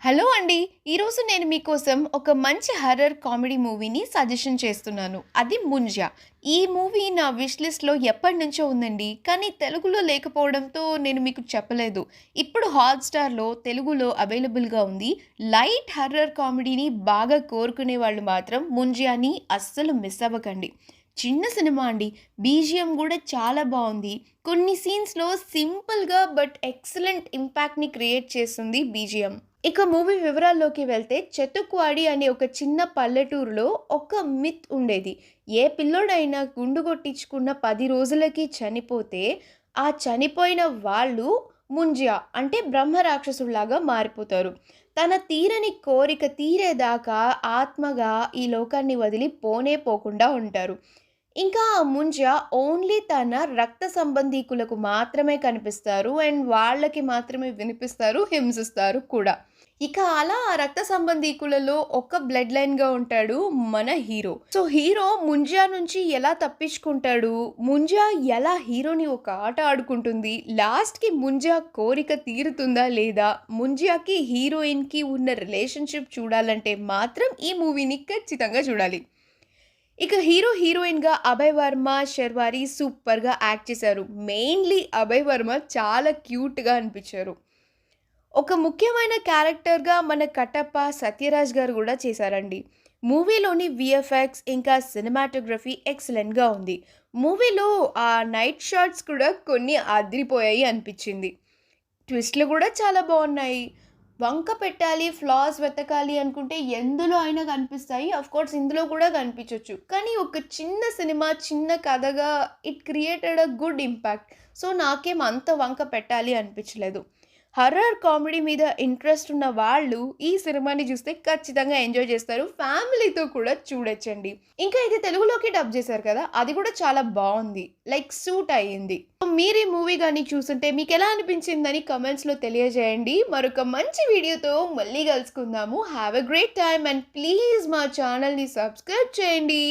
Hello అండి. ఈరోజు నేను మీకోసం ఒక మంచి హర్రర్ కామెడీ మూవీని సజెషన్ చేస్తున్నాను. అది 'ముంజ'. ఈ మూవీ నా విష్ లిస్ట్‌లో ఎప్పటినుంచో ఉందండి. కానీ తెలుగులో లేకపోవడంతో నేను మీకు చెప్పలేదు. ఇప్పుడు హాట్‌స్టార్‌లో తెలుగులో అవైలబుల్‌గా ఉంది. లైట్ హర్రర్ కామెడీని బాగా కోరుకునే వాళ్ళు మాత్రం 'ముంజ'ని అస్సలు మిస్ అవ్వకండి. చిన్న సినిమా అండి. బీజీఎం గూడా చాలా బావుంది. కొన్ని సీన్స్‌లో సింపుల్‌గా బట్ ఎక్సలెంట్ ఇంపాక్ట్‌ని క్రియేట్ చేస్తుంది బీజీఎం. ఇక మూవీ వివరాల్లోకి వెళ్తే, చతుక్వాడి అనే ఒక చిన్న పల్లెటూరులో ఒక మిత్ ఉండేది. ఏ పిల్లోడైనా గుండు కొట్టించుకున్న 10 రోజులకి చనిపోతే, ఆ చనిపోయిన వాళ్ళు ముంజ్యా అంటే బ్రహ్మ రాక్షసుల్లాగా మారిపోతారు. తన తీరని కోరిక తీరేదాకా ఆత్మగా ఈ లోకాన్ని వదిలి పోనే పోకుండా ఉంటారు. ఇంకా ఆ ముంజ ఓన్లీ తన రక్త సంబంధీకులకు మాత్రమే కనిపిస్తారు. అండ్ వాళ్ళకి మాత్రమే వినిపిస్తారు, హింసిస్తారు కూడా. ఇక అలా ఆ రక్త సంబంధీకులలో ఒక బ్లడ్ లైన్‌గా ఉంటాడు మన హీరో. సో, హీరో ముంజా నుంచి ఎలా తప్పించుకుంటాడు? ముంజా ఎలా హీరోని ఒక ఆట ఆడుకుంటుంది? లాస్ట్‌కి ముంజా కోరిక తీరుతుందా లేదా? ముంజాకి, హీరోయిన్‌కి ఉన్న రిలేషన్‌షిప్ చూడాలంటే మాత్రం ఈ మూవీని ఖచ్చితంగా చూడాలి. ఇక హీరో, హీరోయిన్‌గా అభయ్ వర్మ, శర్వారి సూపర్‌గా యాక్ట్ చేశారు. మెయిన్‌లీ అభయ్ వర్మ చాలా క్యూట్‌గా అనిపించారు. ఒక ముఖ్యమైన క్యారెక్టర్‌గా మన కట్టప్ప సత్యరాజ్ గారు గూడా చేశారండి. మూవీలోని వీఎఫ్ఎక్స్ ఇంకా సినిమాటోగ్రఫీ ఎక్సలెంట్‌గా ఉంది. మూవీలో ఆ నైట్ షాట్స్ కూడా కొన్ని అదిరిపోయాయి అనిపిచ్చింది. ట్విస్ట్‌లు గూడా చాలా బావున్నాయి. వంక పెట్టాలి, ఫ్లాస్ వెతకాలి అనుకుంటే ఎందులో అయినా కనిపిస్తాయి. ఆఫ్‌కోర్స్ ఇందులో కూడా కనిపించొచ్చు. కానీ ఒక చిన్న సినిమా, చిన్న కథగా it created a good impact. So, నాకేం అంత వంక పెట్టాలి అనిపించలేదు. హర్రర్ కామెడీ మీద ఇంట్రెస్ట్ ఉన్న వాళ్ళు ఈ సినిమాని చూస్తే ఖచ్చితంగా ఎంజాయ్ చేస్తారు. ఫ్యామిలీతో కూడా చూడొచ్చండి. ఇంకా ఇది తెలుగులోకి డబ్ చేశారు కదా! అది కూడా చాలా బావుంది. లైక్ సూట్ అయ్యింది. మీరు ఈ మూవీ గాని చూసుంటే మీకెలా అనిపించిందని కామెంట్స్‌లో తెలియజేయండి. మరొక మంచి వీడియోతో మళ్ళీ కలుసుకుందాము. Have a great time and please మా ఛానల్‌ని సబ్స్క్రైబ్ చేయండి.